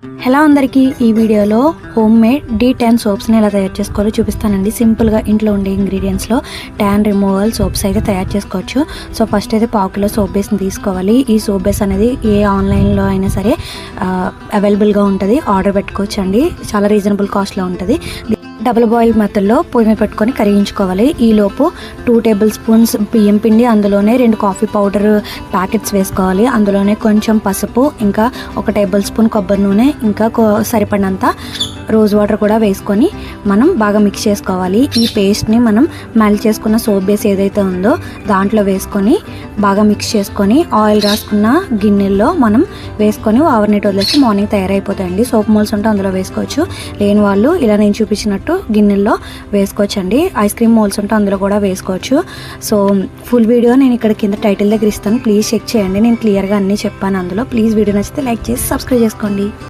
Hello అందరికీ, ఈ వీడియోలో హోమ్ మేడ్ D10 సోప్స్ని ఎలా తయారు చేసుకోవాలో చూపిస్తానండి. సింపుల్గా ఇంట్లో ఉండే ఇంగ్రీడియంట్స్లో ట్యాన్ రిమూవల్ సోప్స్ అయితే తయారు చేసుకోవచ్చు. సో ఫస్ట్ అయితే 1/2 కిలో సోప్ బేస్ని తీసుకోవాలి. ఈ సోప్ బేస్ అనేది ఏ ఆన్లైన్లో అయినా సరే అవైలబుల్గా ఉంటుంది, ఆర్డర్ పెట్టుకోవచ్చు అండి. చాలా రీజనబుల్ కాస్ట్లో ఉంటుంది. డబుల్ బాయిల్ మెథడ్లో పొయ్యి మీద పెట్టుకొని కరిగించుకోవాలి. ఈలోపు 2 టేబుల్ స్పూన్స్ బియ్యం పిండి, అందులోనే 2 కాఫీ పౌడర్ ప్యాకెట్స్ వేసుకోవాలి. అందులోనే కొంచెం పసుపు, ఇంకా 1 టేబుల్ స్పూన్ కొబ్బరి నూనె, ఇంకా సరిపడినంత రోజ్ వాటర్ కూడా వేసుకొని మనం బాగా మిక్స్ చేసుకోవాలి. ఈ పేస్ట్ని మనం మెల్ట్ చేసుకున్న సోప్ బేస్ ఏదైతే ఉందో దాంట్లో వేసుకొని బాగా మిక్స్ చేసుకొని ఆయిల్ రాసుకున్న గిన్నెల్లో మనం వేసుకొని ఓవర్ నైట్ వదిలేసి మార్నింగ్ తయారైపోతాయండి. సోప్ మోల్స్ ఉంటే అందులో వేసుకోవచ్చు, లేని వాళ్ళు ఇలా నేను చూపించినట్టు గిన్నెల్లో వేసుకోవచ్చండి. ఐస్ క్రీమ్ మోల్స్ ఉంటే అందులో కూడా వేసుకోవచ్చు. సో ఫుల్ వీడియో నేను ఇక్కడ కింద టైటిల్ దగ్గర ఇస్తాను, ప్లీజ్ చెక్ చేయండి. నేను క్లియర్గా అన్నీ చెప్పాను అందులో. ప్లీజ్ వీడియో నచ్చితే లైక్ చేసి సబ్స్క్రైబ్ చేసుకోండి.